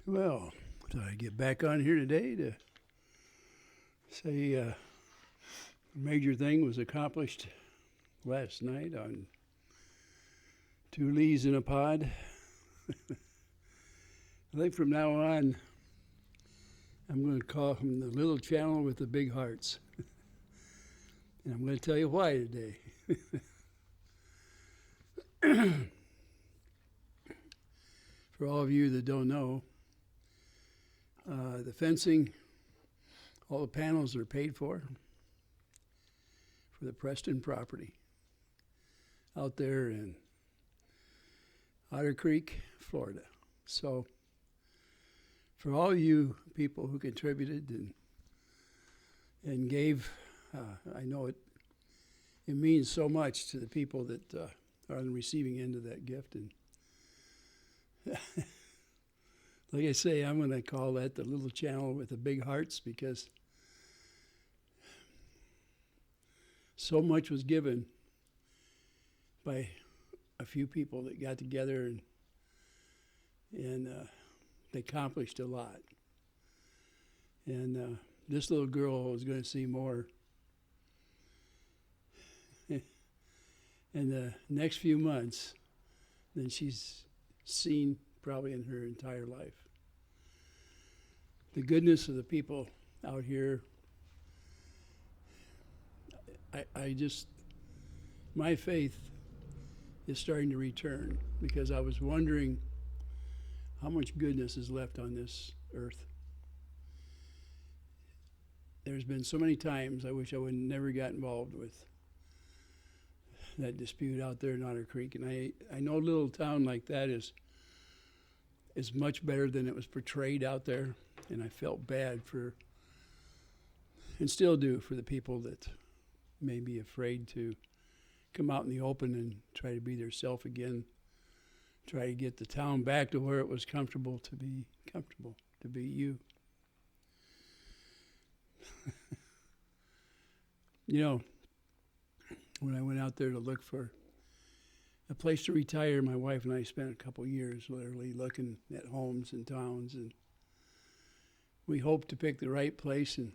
Well, thought I'd get back on here today to say a major thing was accomplished last night on Two Lees in a Pod. I think from now on, I'm going to call him the little channel with the big hearts. And I'm going to tell you why today. For all of you that don't know, the fencing, all the panels are paid for the Preston property out there in Otter Creek, Florida. So for all you people who contributed and gave, I know it means so much to the people that are on the receiving end of that gift. And like I say, I'm going to call that the little channel with the big hearts, because so much was given by a few people that got together and they accomplished a lot. And this little girl was going to see more in the next few months than she's seen probably in her entire life. The goodness of the people out here, I just, my faith is starting to return, because I was wondering how much goodness is left on this earth. There's been so many times I wish I would never got involved with that dispute out there in Otter Creek. And I know a little town like that is much better than it was portrayed out there. And I felt bad for, and still do, for the people that may be afraid to come out in the open and try to be their self again, try to get the town back to where it was comfortable to be you. You know, when I went out there to look for a place to retire, my wife and I spent a couple years literally looking at homes and towns, and we hoped to pick the right place, and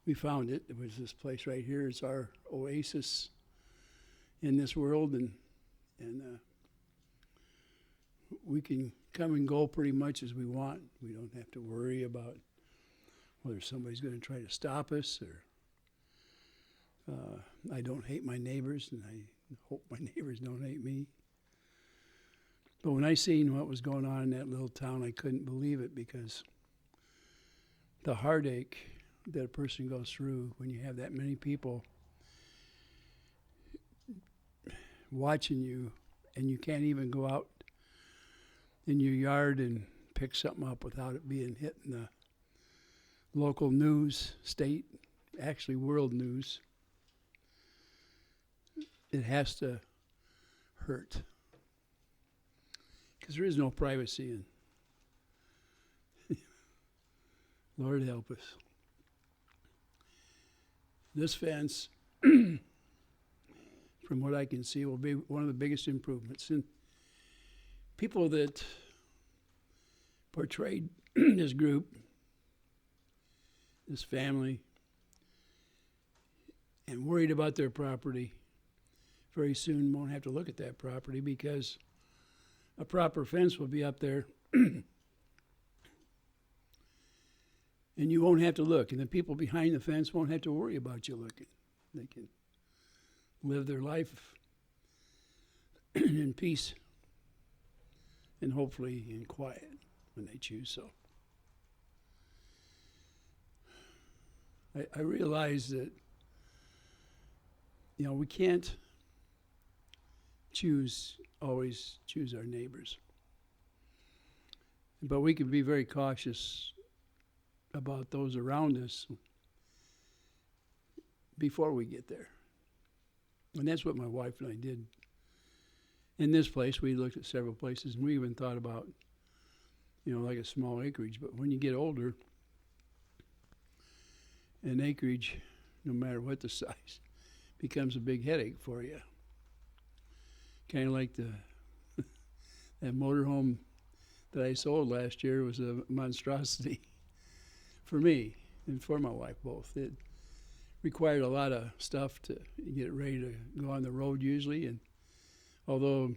we found it. It was this place right here. It's our oasis in this world, and we can come and go pretty much as we want. We don't have to worry about whether somebody's going to try to stop us, or I don't hate my neighbors, and I hope my neighbors don't hate me. But when I seen what was going on in that little town, I couldn't believe it, because the heartache that a person goes through when you have that many people watching you, and you can't even go out in your yard and pick something up without it being hit in the local news, state, actually world news. It has to hurt, because there is no privacy, and Lord help us. This fence, from what I can see, will be one of the biggest improvements. And people that portrayed this group, this family, and worried about their property, very soon won't have to look at that property, because a proper fence will be up there, and you won't have to look, and the people behind the fence won't have to worry about you looking. They can live their life in peace and hopefully in quiet when they choose so. I realize that, we can't always choose our neighbors, but we can be very cautious about those around us before we get there. And that's what my wife and I did. In this place, we looked at several places, and we even thought about, like a small acreage. But when you get older, an acreage, no matter what the size, becomes a big headache for you. Kind of like that motorhome that I sold last year was a monstrosity for me and for my wife both. It required a lot of stuff to get it ready to go on the road usually, and although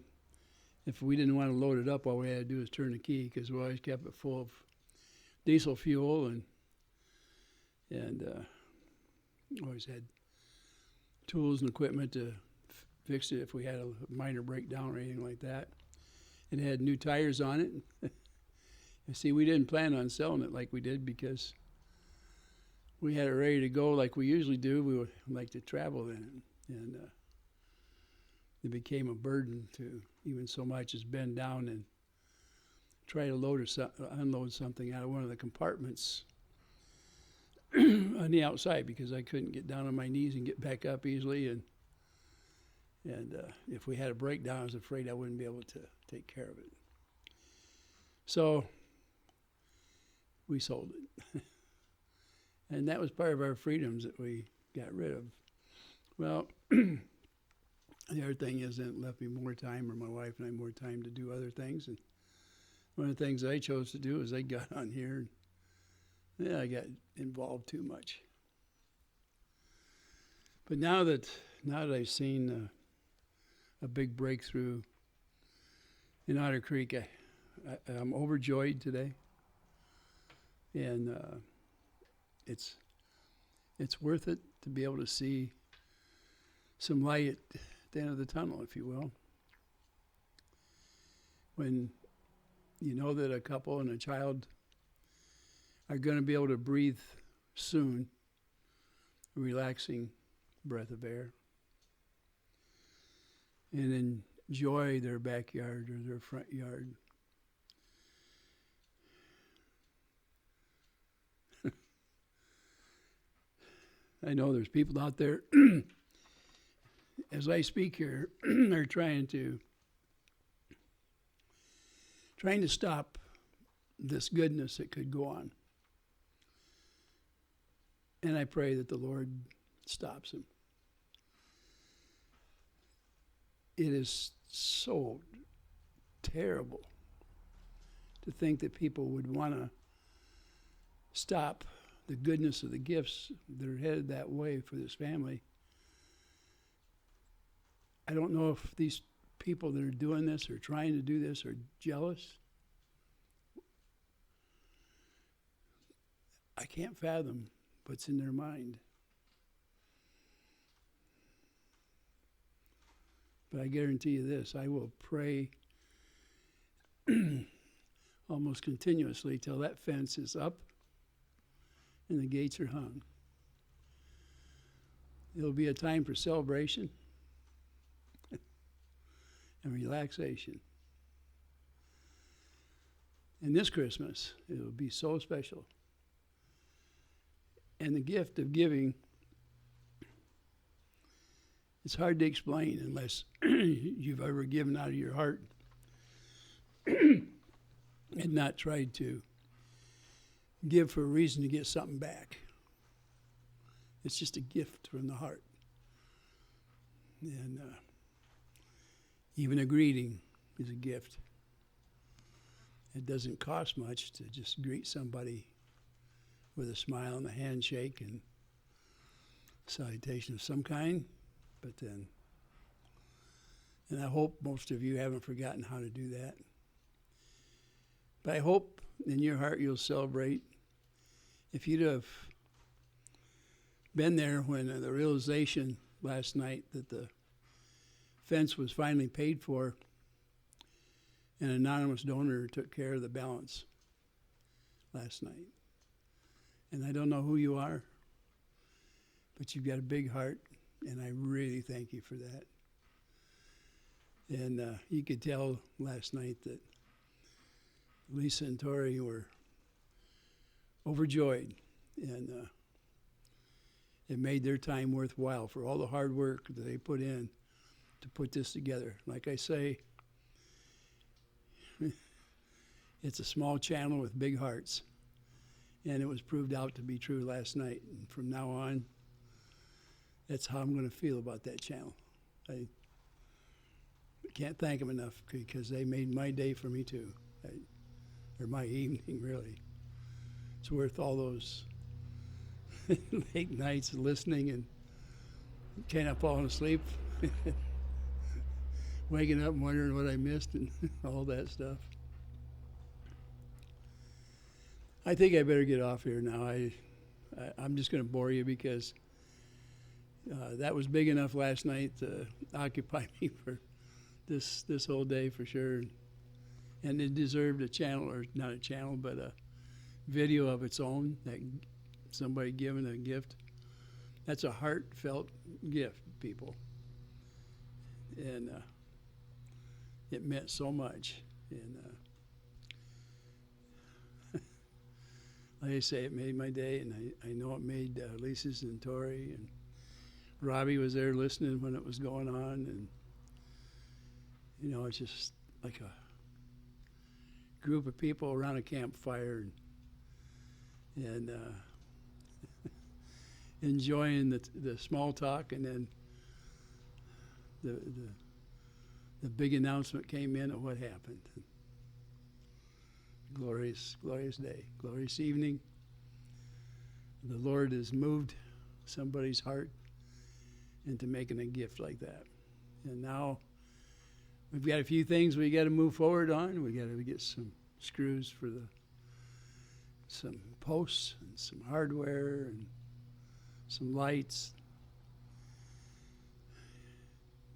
if we didn't want to load it up, all we had to do was turn the key because we always kept it full of diesel fuel and always had tools and equipment to fix it if we had a minor breakdown or anything like that. It had new tires on it. You see, we didn't plan on selling it like we did because we had it ready to go like we usually do. We would like to travel in it, and it became a burden to even so much as bend down and try to load or unload something out of one of the compartments on the outside because I couldn't get down on my knees and get back up easily, and if we had a breakdown, I was afraid I wouldn't be able to take care of it. So we sold it. And that was part of our freedoms that we got rid of. Well, the other thing is that it left me more time, or my wife and I more time to do other things. And one of the things I chose to do is I got on here and I got involved too much. But now that I've seen a big breakthrough in Otter Creek, I'm overjoyed today. And it's worth it to be able to see some light at the end of the tunnel, if you will. When you know that a couple and a child are going to be able to breathe soon, a relaxing breath of air, and enjoy their backyard or their front yard. I know there's people out there, as I speak here, are trying to stop this goodness that could go on. And I pray that the Lord stops them. It is so terrible to think that people would want to stop the goodness of the gifts that are headed that way for this family. I don't know if these people that are doing this or trying to do this are jealous. I can't fathom what's in their mind. But I guarantee you this, I will pray almost continuously till that fence is up and the gates are hung. It'll be a time for celebration and relaxation. And this Christmas, it'll be so special. And the gift of giving, it's hard to explain unless you've ever given out of your heart and not tried to give for a reason to get something back. It's just a gift from the heart. And even a greeting is a gift. It doesn't cost much to just greet somebody with a smile and a handshake and salutation of some kind. But then, and I hope most of you haven't forgotten how to do that. But I hope in your heart you'll celebrate. If you'd have been there when the realization last night that the fence was finally paid for, an anonymous donor took care of the balance last night. And I don't know who you are, but you've got a big heart, and I really thank you for that. And you could tell last night that Lisa and Tory were overjoyed, and it made their time worthwhile for all the hard work that they put in to put this together. Like I say, it's a small channel with big hearts, and it was proved out to be true last night. And from now on, that's how I'm going to feel about that channel. I can't thank them enough because they made my day for me too. or my evening, really. It's worth all those late nights listening and kind of falling asleep, waking up and wondering what I missed and all that stuff. I think I better get off here now. I'm just going to bore you because that was big enough last night to occupy me for this whole day for sure. And it deserved a channel, or not a channel, but a video of its own, that somebody giving a gift. That's a heartfelt gift, people. And it meant so much. And like I say, it made my day, and I know it made Lisa's and Tory, and Robbie was there listening when it was going on, and it's just like a group of people around a campfire and enjoying the small talk, and then the big announcement came in of what happened. Glorious, glorious day, glorious evening. The Lord has moved somebody's heart into making a gift like that. And now we've got a few things we got to move forward on. We got to get some screws for some posts and some hardware and some lights.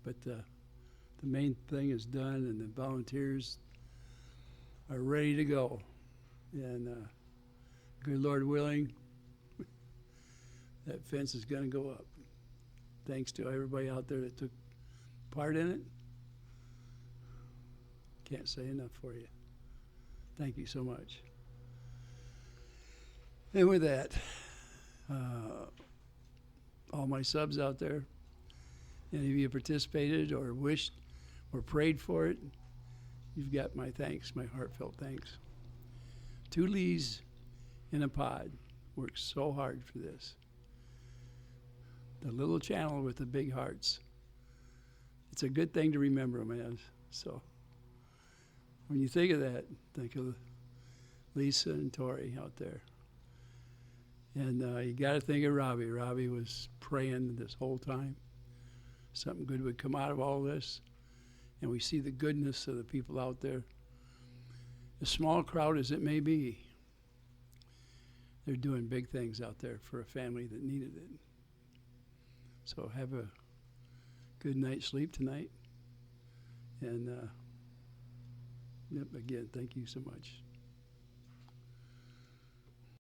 But the main thing is done, and the volunteers are ready to go. And good Lord willing, that fence is going to go up. Thanks to everybody out there that took part in it. Can't say enough for you. Thank you so much. And with that, all my subs out there, any of you participated or wished or prayed for it, you've got my thanks, my heartfelt thanks. 2 Lees in a pod worked so hard for this. The little channel with the big hearts. It's a good thing to remember them as. So when you think of that, think of Lisa and Tory out there. And you got to think of Robbie. Robbie was praying this whole time. Something good would come out of all this. And we see the goodness of the people out there. As small a crowd as it may be, they're doing big things out there for a family that needed it. So have a good night's sleep tonight. And again, thank you so much.